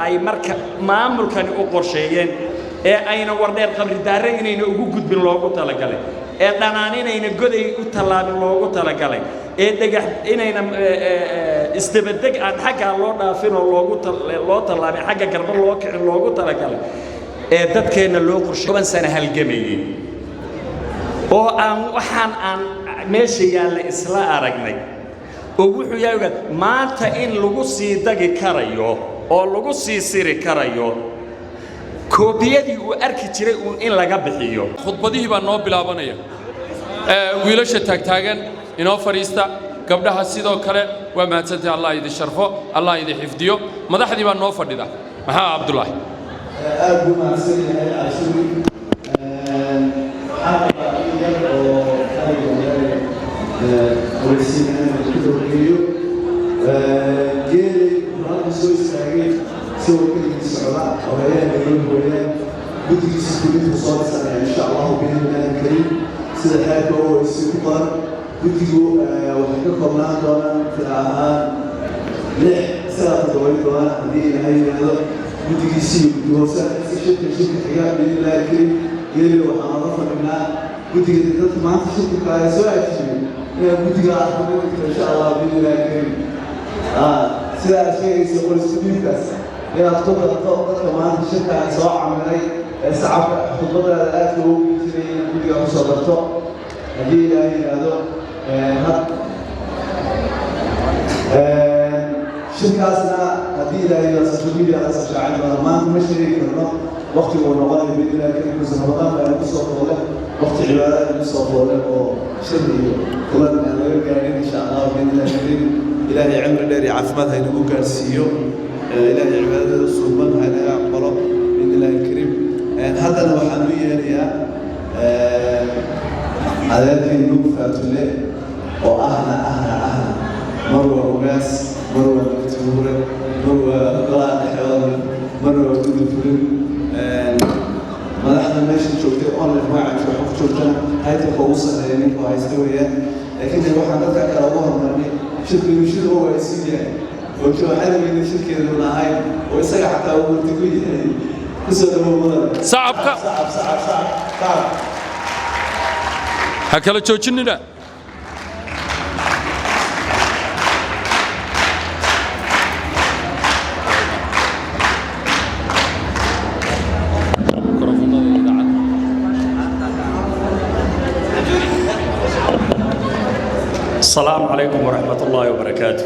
أي مركب معمول كان أقرشين أين وردير قبل دارين إنه وجود باللوجو تلاقيه دنانين إنه جودي وتلام اللوجو تلاقيه دقة إنه استبدك عن حاجة الله نافين اللوجو الله تلام حاجة قرب اللوجو تلاقيه dadkeena loo qorshay 10 sano halgamay oo aan waxaan aan meesha yaala isla aragnay oo wuxuu yahay maanta in lagu sii dagi karayo oo lagu sii siri karayo koobiyadii uu arki jiray in laga bixiyo khudbadihii baa noo bilaabanaya wiilasha taagtaagan inoo fariista gabdhaha sidoo kale waa mahadsantahay Allah idin sharfo Allah idin xifdiyo madaxdii baa noo fadhida maxaa Abdullahi أبو معسل عشري حاطة ورسينا كده وكيو جيلي مرات سوي ساعين سوى كل السعودة أو هي مليون ولا بدي يسكتوا وصار سنة إن شاء الله بإذن الله الكريم سيد حياته هو السكر بدي وحكي قبلنا دونا في العام ليه سنة طويلة دونا هذه هاي هذا بدي يصير وسائل شركة حياة بإذن الله الكريم يلي وحنضيف منها بدي تطلع مع شركة سواء شيء بدي أعرف إن شاء الله بإذن الله الكريم سواء شيء يسوي السبيل بس يا أخطبها أخطبها مع شركة سواء عملي ساعة خطبها الآخر بدي أوصل للطاق هذه هذا شركاتنا هذه لا هي سوشيال على سوشيال ما مشري كنا وقت ونوال بإذن الله كريم رمضان لا نصوف ولا وقت عبادات نصوف ولا شري كلنا نقول إن شاء الله بإذن الله كريم إلهي عمر داري عثمان هاي نقول كارسيو إلهي عبادات الصومان هاي نقبله بإذن الله الكريم هذا لو حنوية يا هذا النوفة تلي وأهنا مروة وقاس مروة مكتوبة مروة قراءة حوار مروة كذب مدحنا ماشي شوفتي أنا واحد شوفتنا هاي تخوصنا يعني وهاي استوية لكن الواحد نتذكر كلامها مرني شكل مشير هو يصير يعني وشو حلو من الشركة اللي هاي ويسقى حتى أول تقول يعني قصة الموضوع صعب هكذا تشوفني ده السلام عليكم ورحمة الله وبركاته.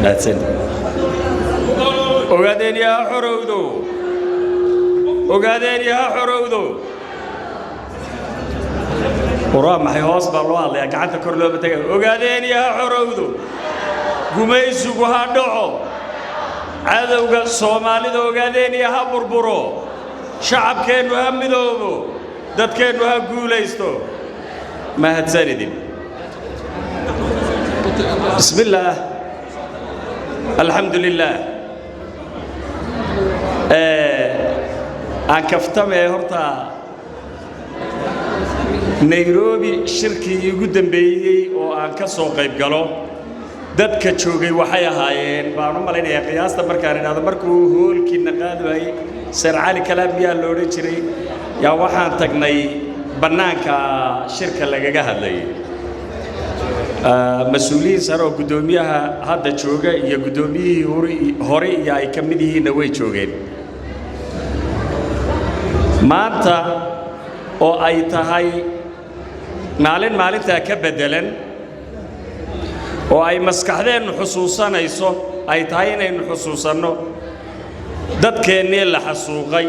That's it. أوغادين يا حرودو. أوغادين يا حرودو. ورام حيوس بالله الله قعدت كرلو بتجي. أوغادين يا حرودو. قميص وهادعو. عذوق الصومالي أوغادين يا بربرو. شعب كانوا همدوبو. دت كانوا هقوليستو. ما هتساندين بسم الله الحمد لله أكفتم هرتا نيروبي شركة يقدم بيجي وأنكسر قيب قالوا دت كتشوجي وحيا هاين بعرف مالين يا قياس تبركارين هذا بركو هول كي نقاد وهي سرعالي كلام بيا لوري شري يا واحد تقني بنانك شركة لجاها لي مسؤولين صاروا قدوميها هذا شوجا يا قدومي هوري يا يكمله نوي شوجين ماتا أو أي تهاي مالين تأكبدلن أو أي مسكحدين خصوصا أيسو أي تهاين خصوصا نو دت كني لحسوقي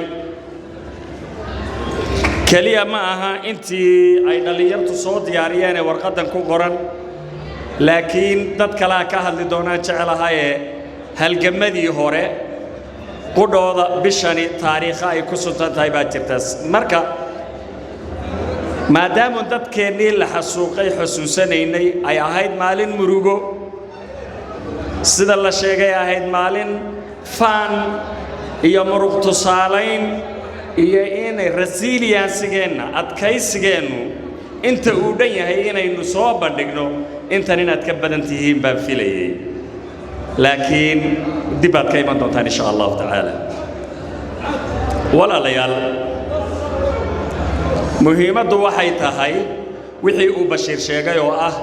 كليا معها أنتي أين اللي يرتصو دياريان ورقدن كوغران لكن دت كلا كهل دونا جعلها هالجمدي هوري قدوة بشاني تاريخ أي كسرة تايبات ترتس مركا ما دام دت كني لحسوقي حسوسا إني أي هيد مالين مروجو سيد الله شيء هيد مالين فان يا مروج تصالين iyo inay resilience-geena adkaysigeenu inta uu dhan yahay inaynu soo bandhigno intan inaad ka badan tihiin baan filayay لكن دبات كيما دونتان إن شاء الله تعالى ولا ليال مهمة waxay tahay wixii uu Bashiir sheegay oo ah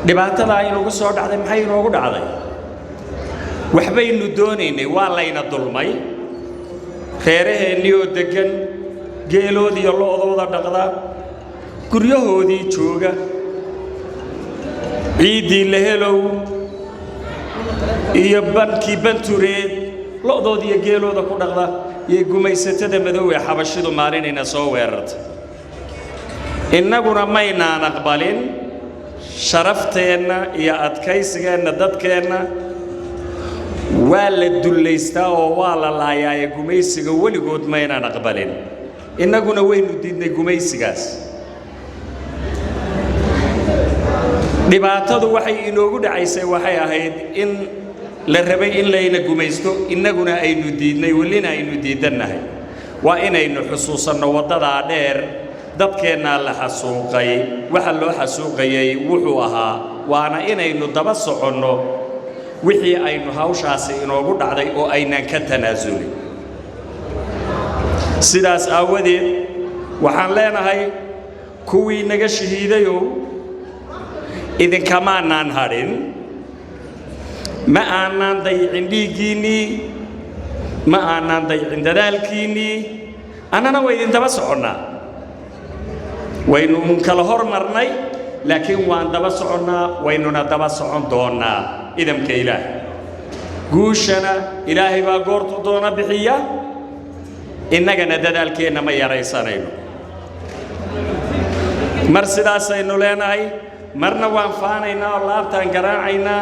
dhibaatada ay nagu soo dhacday maxay noogu dhacday waxbaynu doonaynay waa layna dulmay reeraheennii oo degan geeloodii iyo lo'dooda dhaqda guryahoodii jooga ciidii la helow iyo bankii bantureed lo'doodii iyo geelooda ku dhaqda iyo gumaysatada madow ee xabashidu maalinayna soo weerartay innaguna maynaan aqbalin sharafteenna iyo adkaysigeenna dadkeenna waa la dullaystaa oo waa la laayaa ee gumaysiga weligood maynaan aqbalin innaguna waynu diidnay gumaysigaas dhibaatadu waxay inoogu dhacaysay waxay ahayd in la rabay in layna gumaysto innaguna aynu diidnay welina aynu diidannahay waa inaynu xusuusanno waddadaa dheer dadkeennaa la xasuuqay waxa loo xasuuqayay wuxuu ahaa waana inaynu daba soconno wixii aynu hawshaasi inoogu dhacday oo aynaan ka tanaasulin sidaas aawadeed waxaan leenahay kuwii naga shahiidayow idinkamaanaan hadhin ma aanaan dayicin dhiiggiinnii ma aanaan dayicin dadaalkiinnii annana waa idin daba soconnaa waynu kala hormarnay laakiin waan daba soconnaa waynuna daba socon doonnaa idamka ilaah guushana ilaahay baa goortu doona bixiya innagana dadaalkeenna ma yaraysanayno mar sidaasaynu leenahay marna waan faanaynaa oo laabtaan garaacaynaa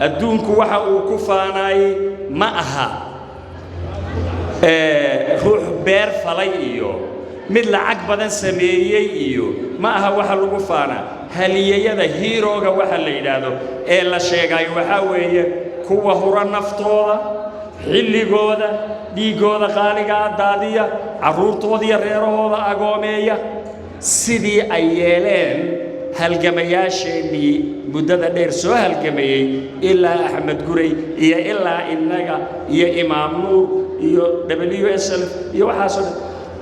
adduunku waxa uu ku faanaayay ma aha ruux beer falay iyo mid lacag badan sameeyey iyo ma aha waxa lagu faanaa haliyayada hiirooga waxa la yidhaahdo ee la sheegayo waxaa weeye kuwa hura naftooda xilligooda dhiiggooda qaaligaa daadiya carruurtooda iyo reerahooda agoomeeya sidii ay yeeleen halgamayaasheennii muddada dheer soo halgamayey ilaa axmed guray iyo ilaa innaga iyo imaam nuur iyo WSL iyo waxaasoo dhan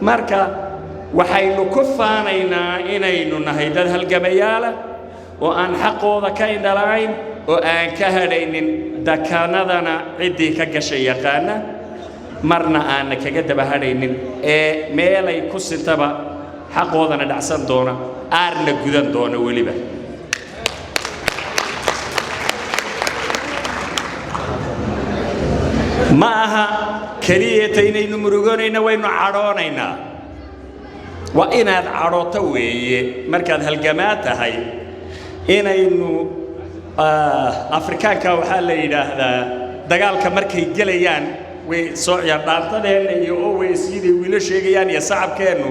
marka waxaynu ku faanaynaa inaynu nahay dad halgamayaala oo aan xaqooda ka indhalayn oo aan ka hadhaynin dakaanadana ciddii ka gashay yaqaana marna aanna kaga daba hadhaynin ee meelay ku sintaba xaqoodana dhacsan doona aarna gudan doona weliba ma aha keliyeeta inaynu murugoonayna waynu cadhoonaynaa waa inaad cadhooto weeye markaad halgamaa tahay inaynu afrikaanka waxaa la yidhaahdaa dagaalka markay gelayaan way soo ciyaar dhaantadeenna iyo oweysiyadii wiilo sheegayaan iyo sacabkeennu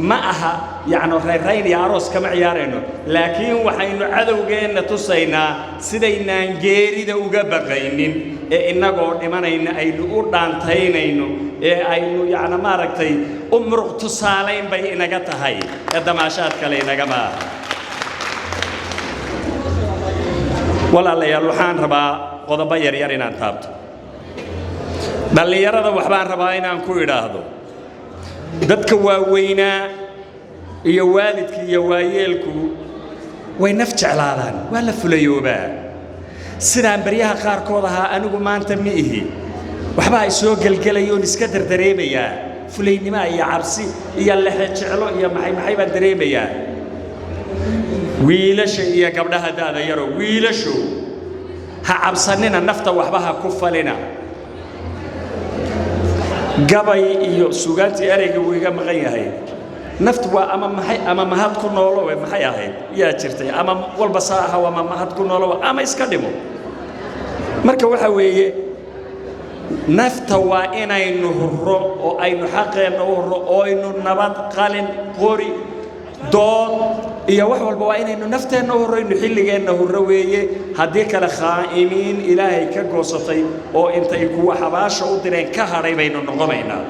ma aha yacni reerayn iyo aroos kama ciyaarayno laakiin waxaynu cadowgeenna tusaynaa sidaynaan geerida uga baqaynin ee innagoo dhimanayna aynu u dhaantaynayno ee aynu yacni maaragtay u muruq tusaalayn bay inaga tahay ee damaashaad kale inagama aha walaalayaal waxaan rabaa qodobo yaryar inaan taabto dhallinyarada waxbaan rabaa inaan ku idhaahdo dadka waaweynaa iyo waalidka iyo waayeelku way naf jeclaadaan waa la fulayoobaa sidaan baryaha qaarkood ahaa anigu maanta ma ihi waxba ay soo gelgelayoon iska dardareemayaa fulaynimo iyo cabsi iyo lexe jeclo iyo maxay baan dareemayaa wiilasha iyo gabdhaha da'da yaro wiilashu ha cabsanina nafta waxba ha ku falina gabay iyo suugaantii ereyga wuu iga maqan yahay naftu waa ama mahad ku noolowe maxay ahayd yaa jirtay ama walba saa aha ama mahad ku noolowe ama iska dhimo marka waxa weeye nafta waa inaynu hurro oo aynu xaqeenna u hurro oo aynu nabad qalin qori dood iyo wax walba waa inaynu nafteenna u horrayno xilligeenna hurro weeye haddii kale khaa'imiin ilaahay ka goosatay oo intay kuwa xabaasha u direen ka hadhay baynu noqonaynaa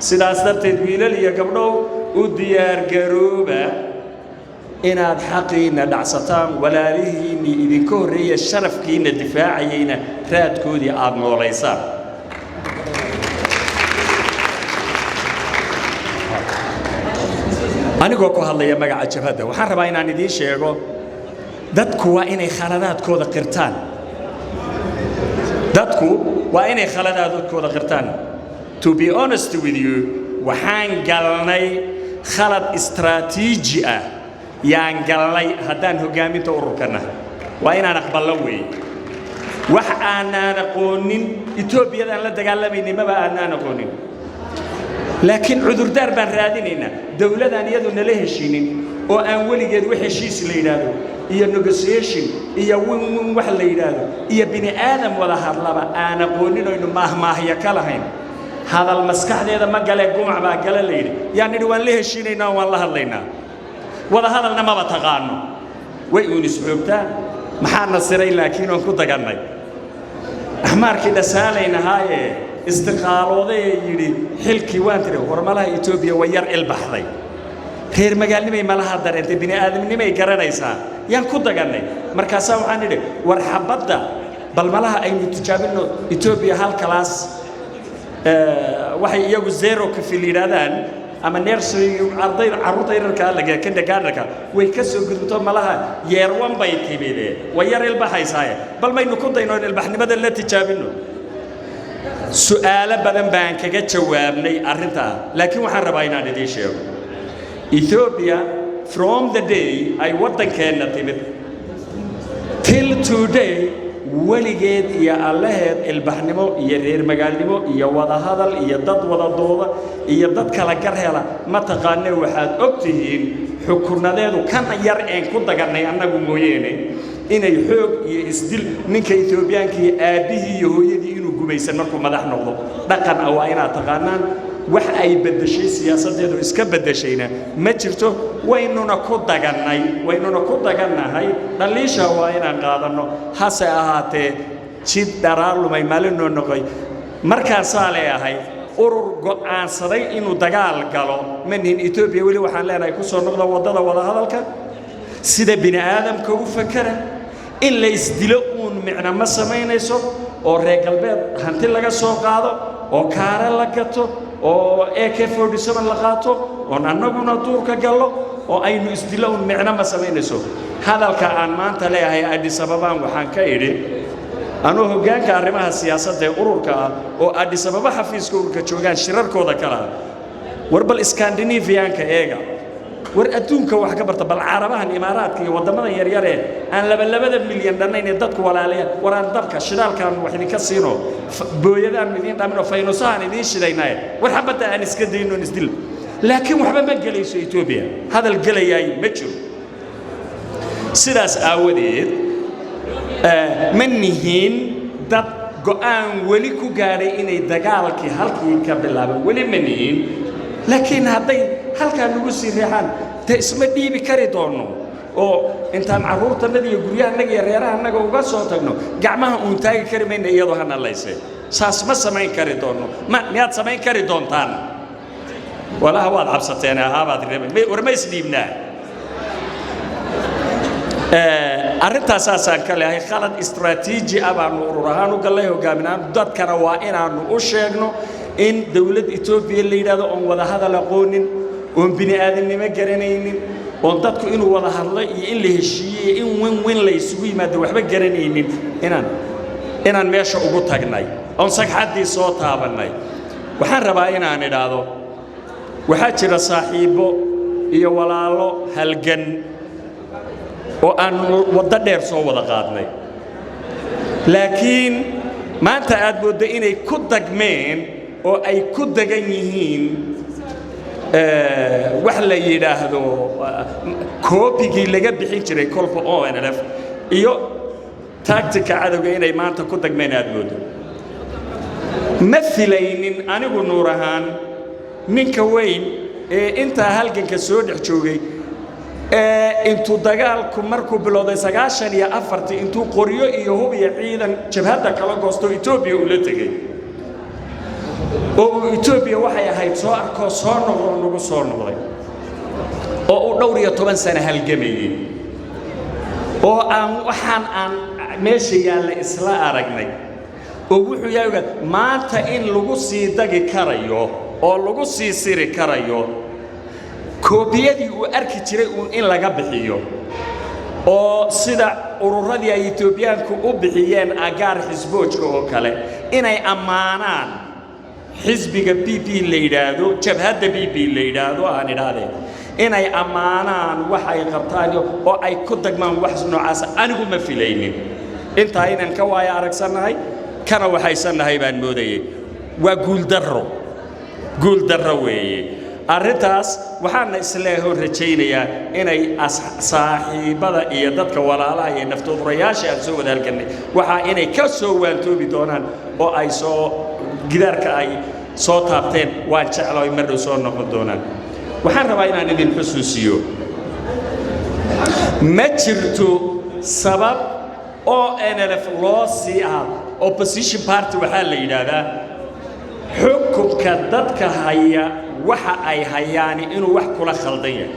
sidaas darteed wiilal iyo gabdhow u diyaargarooba inaad xaqiina dhacsataan walaalihiinni idinka horreeya sharafkiina difaacayayna raadkoodii aad noolaysaan anigoo ku hadlaya magaca jabhadda waxaan rabaa inaan idiin sheego dadku waa inay khaladaadkooda qirtaan dadku waa inay khaladaadkooda qirtaan to be honest with you waxaan galnay khalad istaraatiiji ah yaan galnay haddaan hoggaaminta ururkana waa inaan aqballo weeye wax aanaan aqoonin etoobiyadaan la dagaalamaynin maba aanaan aqoonin laakiin cudurdaar baan raadinaynaa dawladaan iyadu nala heshiinin oo aan weligeed wax heshiis la yidhaahdo iyo negotiation iyo win wax la yidhaahdo iyo bini aadam wada hadlaba aan aqoonin oynu maahmaahya ka lahayn hadal maskaxdeeda ma gale gumac baa gale la yidhi yaan nidhi waan la heshiinaynaa waan la hadlaynaa wada hadalna maba taqaano way uun isxoogtaa maxaa nasiray laakiin oon ku dagannay axmaarkii dhasaalaynahaayee istiqaalooday yidhi xilkii waan tiri warmalaha etoobiya way yar ilbaxday reer magaalnimay malaha dareentay bini aadamnimay garanaysaa yaan ku dagannay markaasaa waxaan nidhi war xabadda bal malaha aynu tijaabinno etoobiya hal kalaas waxay iyagu zero kafil yidhaahdaan ama nursery carruurta yararkaa laga kindergartenka way ka soo gudubto malaha year one bay timide way yar ilbaxaysaaye bal maynu ku dayno in ilbaxnimada la tijaabinno su'aalo badan baan kaga jawaabnay arrintaa laakiin waxaan rabaa inaan idiin sheego Ethiopia from the day ay waddankeenna timid till today weligeed iyo allaheed ilbaxnimo iyo reer magaalnimo iyo wada hadal iyo dad wada dooda iyo dad kala gar hela ma taqaanee waxaad og tihiin xukunadeedu kan yar een ku dagannay annagu mooyeene inay xoog iyo isdil ninka Ethiopiaanka iyo aabihii iyo hooyadii inuu gumaysan markuu madax noqdo dhaqan ah waa inaad taqaanaan wax ay bedeshay siyaasadeedu iska bedeshayna ma jirto waynuna ku dagannahay dhaliisha waa inaan qaadanno hase ahaatee jid dharaalumay maalinoo noqoy markaasaa leeyahay urur go'aansaday inuu dagaal galo manihin Ethiopia weli waxaan leenahay ku soo noqda waddada wada hadalka sida bini aadamka u fakara in la isdilo uun micna ma samaynayso oo reer galbeed hanti laga soo qaado oo kaare la gato oo AK47 la qaato oo annaguna duurka gallo oo aynu isdilo uun micna ma samaynayso hadalka aan maanta leeyahay Addis Ababa waxaan ka idhi anuu hoggaanka arrimaha siyaasadda ee ururka ah oo Addis Ababa xafiiska ururka joogaan shirarkooda kala warbal Scandinavianka eega war adduunka wax ka barta bal carabahan imaaraadka iyo wadamada yar yar ee aan laba milyan dhannayn dadku walaalayaa waraan dabka shidaalkan wax idinka siino booyadaan idin dhaamino faynusahan idin shidaynaa war xabada aan iska dayno isdil laakiin waxba ma galayso Ethiopia hadal galayay ma jiro sidaas aawadeed manihin dad go'aan weli ku gaaray inay dagaalkii halkii ka bilaabaan weli manihin laakiin hadday halkaa nagu sii riixaan dee isma dhiibi kari doonno oo intaan carruurtannada iyo guryahannaga iyo reerahannaga uga soo tagno gacmaha uun taagi kari mayna iyadoo hana layse saas ma samayn kari doonno miyaad samayn kari doontaan walaha waad cabsateen ahaabaad war ma isdhiibnaa arrintaasaan ka leeyahay khalad istaraatiiji ah baanu urur ahaan u gallay hoggaaminaan dadkana waa inaannu u sheegno in dawlad Ethiopia la yiraahdo on wada hadal aqoonin oo bini aadamnimo garanaynin oo dadku inuu wada hadlo iyo in la heshiiyay in win la isugu yimaado waxba garanaynin inaan meesha ugu tagnay oo sagxadii soo taabanay waxaan rabaa inaan idhaahdo waxa jira saaxiibo iyo walaalo halgan oo aan wada dheer soo wada qaadnay laakiin maanta aad moodo inay ku dagmeen oo ay ku dagan yihiin wax la yiraahdo koopigii laga bixin jiray kolka ONLF iyo tactica cadawga inay maanta ku dagmeen aad moodo ma filaynin anigu nuur ahaan ninka weyn ee inta halganka soo dhex joogay intuu dagaalku markuu bilowday 94 intuu qoryo iyo hub iyo ciidan jabhadda kala goosto Ethiopia u la tagay oo Ethiopia waxay ahayd soo arko soo noqday oo u dhowr iyo 10 sano halgamayay oo aan waxaan aan meesha yaalla isla aragnay oo wuxuu yahay maanta in lagu sii dagi karayo oo lagu sii siri karayo koobiyadii uu arki jiray in laga bixiyo oo sida ururadii ay Etoobiyaanku u bixiyeen agaar xisboojka oo kale inay ammaanaan xisbiga PP la yiraahdo jabhadda PP la yiraahdo aan idhaahdeen inay ammaanaan wax ay qabtaan oo ay ku dagmaan wax noocaas anigu ma filaynin inta aynan ka waaya aragsanahay kana waxaysanahay baan moodayay waa guul darro weeye arrintaas waxaan isleeyahay rajaynayaa inay saaxiibada iyo dadka walaalaha iyo naftoodurayaasha aan soo wadaalganay waxa inay ka soo waantoobi doonaan oo ay soo gidaarka ay soo taabteen waan jeclahay mar dhow soo noqon doonaan waxaan rabaa inaan idin xusuusiyo ma jirto sabab oo NLF loo sii opposition party waxaa la yiraahdaa xukunka dadka haya waxa ay hayaan inuu wax kula khaldan yahay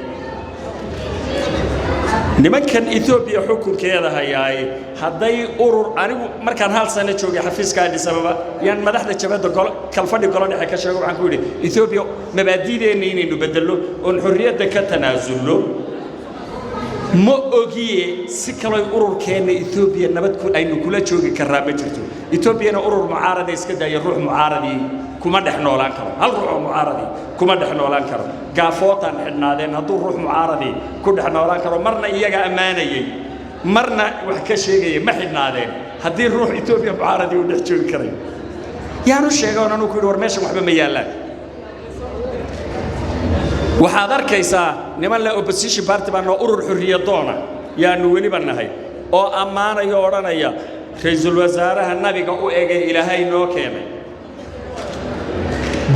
nimankan Ethiopia xukunkeeda hayay haday urur anigu markaan hal sano joogay xafiiska Addis Ababa yaan madaxda jabada kalfadhi golo dhexe ka sheegay waxaan ku yiri Ethiopia mabaadiideena inaynu bedelo oo xurriyadda ka tanaasulno ma ogiye si kale ururkeena Ethiopia nabad ku aynu kula joogi karaa ma jirto Ethiopia urur mucaarad iska daaya ruux mucaaradi kuma dhex noolaan karo hal ruux mucaaradi kuma dhex noolaan karo gaafootan xidhnaadeen hadduu ruux mucaaradi ku dhex noolaan karo marna iyaga ammaanayay marna wax ka sheegay ma xidhnaadeen haddii ruux Ethiopia mucaaradi uu dhex joogi karay yaanu sheegaan anu ku war meesha waxba ma yaalaan waxaad arkaysaa niman la opposition party baan urur xurriyadoona yaanu weliba nahay oo ammaanayo oranaya ra'iisul wasaaraha nabiga u eegay ilaahay noo keenay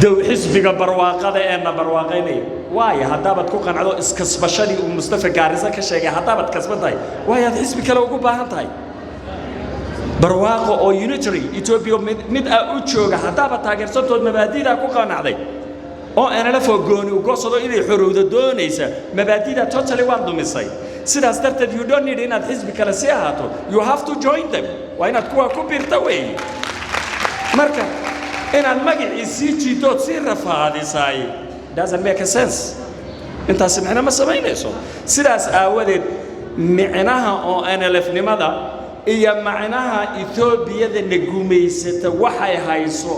dow xisbiga barwaaqada ee barwaaqaynay waaya hadabad ku qancdo iskasbashadii uu Mustafa Gaarisa ka sheegay hadabad kasbaday waaya xisbi kale ugu baahan tahay barwaaqo oo unitary Ethiopia mid u jooga hadabad taageersantood mabaadiida ku qancday oo NLF gooni u goosado inay xorowdo doonaysa mabaadiida totally waan dumisay sidaas darteed you don't need inaad xisbi kale si ahaato you have to join them waa inaad kuwa ku biirta weey marka inaad magaciisii jiitood si rafaadisay doesn't make sense intaas macna ma sameynayso sidaas aawadeed micnaha oo NLF nimada iyo macnaha Ethiopia-da naguumaysata waxay hayso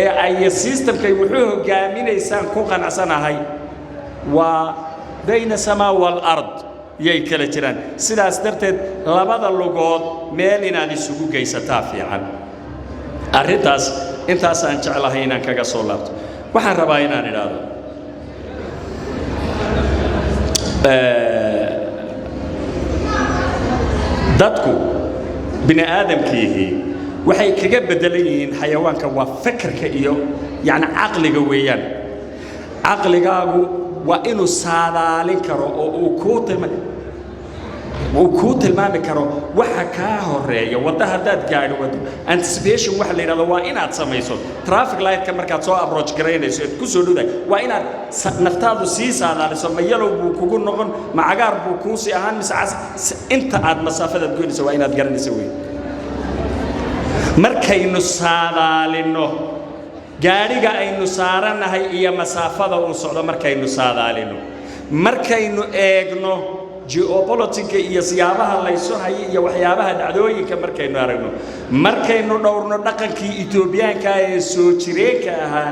ee ay systemkay wuxuu hogaaminaysaan ku qanacsanahay waa bayna samaa wal ard yay kala jiraan sidaas darteed labada lugood meel inaad isugu geysataa fiican arrintaas intaas aan jeclahay inaan kaga soo laabto waxaan rabaa inaan idhaahdo dadku bini aadamkiihi waxay kaga bedelan yihiin xayawaanka waa fikirka iyo yani aqliga weeyaan aqligaagu waa inuu saadaalin karo oo uu ku tilmaami karo waxa ka horeeya wada hadaad gaadho wado anticipation waxa la yiraahdo waa inaad samayso traffic light ka markaad soo approach gareynayso ku soo dhawday waa inaad naftaadu sii saadaaliso ma yellow buu kugu noqon ma cagaar buu ku sii ahaan miscas inta aad masaafada goynayso waa inaad garanayso weey markaynu saadaalino gaariga aynu saaranahay iyo masaafada uu socdo markaynu saadaalino markaynu eegno geopolitics iyo siyaabaha la isoo hayay iyo waxyaabaha dhacdooyinka markaynu aragno markaynu dhowrno dhaqankii Etoobiyaanka ee soo jireenka ahaa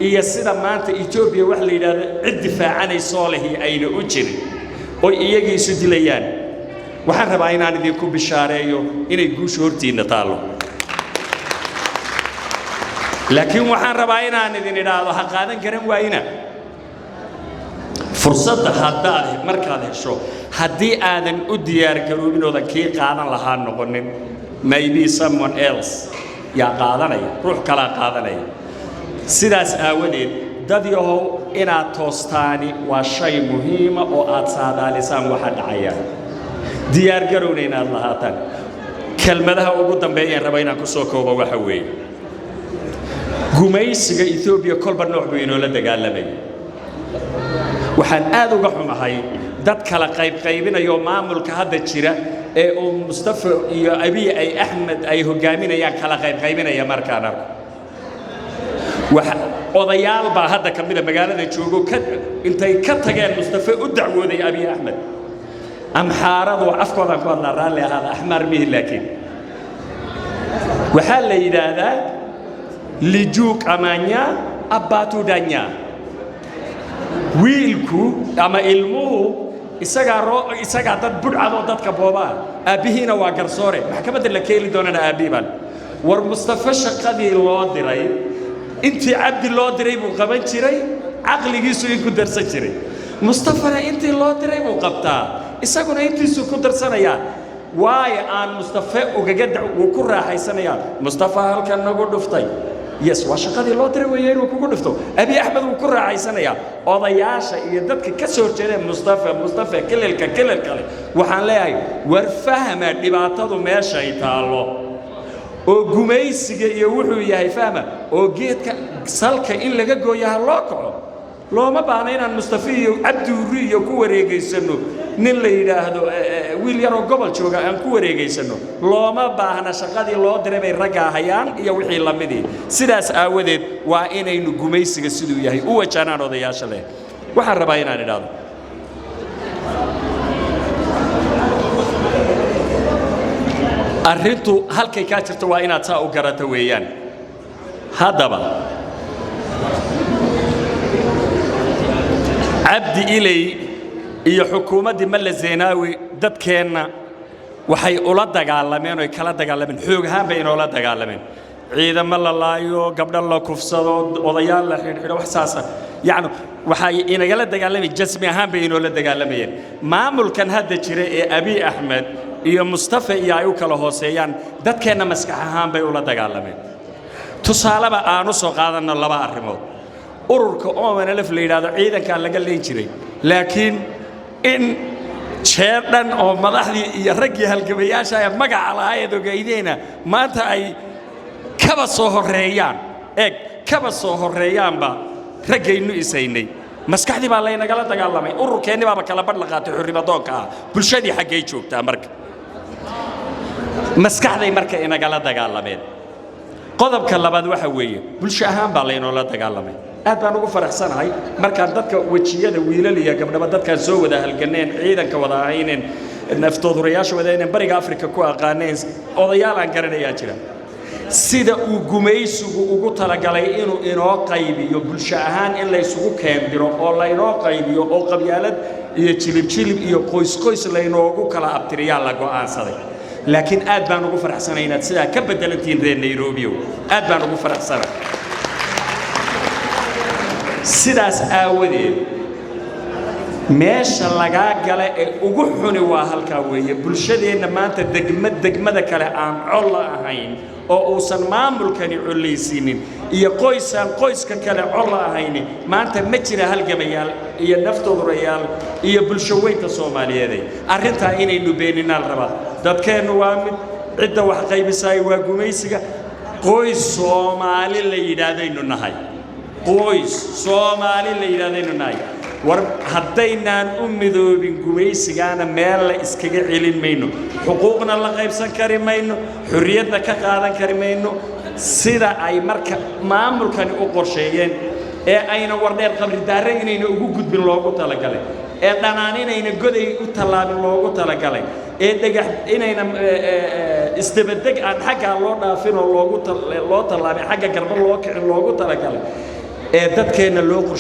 iyo sida maanta Ethiopia wax la yiraahdo cid difaacanayso leh ayna u jirin oo iyagii isu dilayaan waxaan rabaa inaan idinku bishaareeyo inay guusho hortiina taalo laakiin waxaan rabaa inaan idin idhaahdo ha qaadan karan waayina fursadda haddaad markaad hesho haddii aadan u diyaar garoobin oodan kii qaadan lahaa noqonin maybe someone else yaa qaadanaya ruux kala qaadanaya sidaas aawadeed dad yahow inaad toostaani waa shay muhiima oo aad saadaalisaan waxa dhacaya diyaar garowna inaad lahaataan kelmadaha ugu dambeeyaan raba inaan ku soo koobo waxa weeye gumaysiga Ethiopia kolba nooc buu inoo la dagaalamay waxaan aad uga xumahay dad kala qaybinayo maamulka hadda jira ee uu Mustafa iyo Abiy Ahmed ay hogaaminayaan kala qaybinaya markaan arko waxa odayaal baa hadda kamida magaalada joogo intay ka tageen Mustafa u dacwooday Abiy Ahmed amxaaradu afkooda ku hadla raali ahada ahmar mihi laakiin waxa la yiraahdaa lijuk amanya abatu danya wiilku ama ilmuhu isaga dad budcado dadka booba aabihina waa garsoore maxkamadda la keeli doonana aabiban war Mustafa shaqadii loo diray intii abdi loo diray buu qaban jiray aqligiisu in ku darsan jiray Mustafa intii loo diray buu qabtaa isaguna intiisu ku darsanaya waay aan Mustafa ugaga dacwo ku raaxaysanaya Mustafa halkan nagu dhuftay yes waa shaqadii loo diray weeyay inuu kugu dhufto Abiy Ahmed uu ku raaxaysanaya odayaasha iyo dadka ka soo jeeday Mustafa kililka kale waxaan leeyahay war fahma dhibaatadu meesha ay taalo oo gumaysiga iyo wuxuu yahay fahma oo geedka salka in laga gooyaa loo kaco looma baahna inaan Mustafa iyo Abdi Uriyo ku wareegaysano nin la yiraahdo wiil yar oo gobol jooga aan ku wareegaysano looma baahna shaqadii loo diray bay raga hayaan iyo wixii la midii sidaas aawadeed waa inaynu gumaysiga sidoo yahay u wajaanaan odayaasha leh waxaan rabaa inaan idhaahdo arrintu halkay ka jirto waa inaad saa u garato weeyaan haddaba Abdi Ilay iyo xukuumadii Malla Zeenaawi dadkeena waxay ula dagaalameen oo kala dagaalameen xoog ahaan bay inoo la dagaalameen ciidamo la laayo gabdho la kufsado odayaal la xidhiidho wax saasa yaani waxay inagala dagaalameen jasmi ahaan bay inoo la dagaalamayeen maamulkan hadda jira ee Abiy Ahmed iyo Mustafa iyo ay u kala hooseeyaan dadkeena maskax ahaan bay ula dagaalameen tusaalaba aanu soo qaadano laba arrimood ururka ONLF la yiraahdo ciidanka laga leen jiray laakiin in jeedan oo madaxdii iyo raggii halgabayaasha ay magaca lahayd ogeydina maanta ay kaba soo horeeyaanba raggaynu isaynay maskaxdii baa la inagala dagaalamay ururkeeni baa kala badh la qaatay xurrimadoonka bulshadii xaggay joogtaa marka maskaxday marka inagala dagaalameen qodobka labaad waxa weeye bulsho ahaan baa la inoo la dagaalamay aad baan ugu faraxsanahay markaan dadka wajiyada wiilal iyo gabdhaba dadkan soo wada halganeen ciidanka wada ahayneen naftoodureyaasha wada inay bariga Afrika ku aqaaneen odayaal aan garanaya jira sida uu gumaysigu ugu talagalay inuu inoo qaybiyo bulsho ahaan in la isugu keendiro oo la inoo qaybiyo oo qabyaalad iyo jilib iyo qoys la inoogu kala abtiriyaa la go'aansaday laakiin aad baan ugu faraxsanahay inaad sidaa ka bedelantiin reer Nairobi aad baan ugu faraxsanahay sidaas aawadeed meesha laga gala ee ugu xuni waa halka weeye bulshadeena maanta degmada kale aan col ahayn oo uusan maamulkani culeysiinin iyo qoyska kale col ahayn maanta ma jira halgamayaal iyo naftoodureyaal iyo bulsho weynta Soomaaliyeed arrinta inaynu beeninaan raba dadkeenu waa mid cidda wax qaybisay waa gumaysiga qoys Soomaali la yiraahdo nahay qoys Soomaali la yiraahdo nahay war haddaynaan u midoobin gumaysigaana meel la iskaga celin mayno xuquuqna la qaybsan kari mayno xurriyadna ka qaadan kari mayno sida ay marka maamulkani u qorsheeyeen ee ayna wardheer qabri daaray inayna ugu gudbin loogu talagalay ee dhanaaninayna goday u tallaabin loogu talagalay ee dagax inayna isdabadeg aan xagga loo dhaafin oo loo tallaabin xagga garba loo kicin loogu talagalay ee dadkeena loo qorsheeyay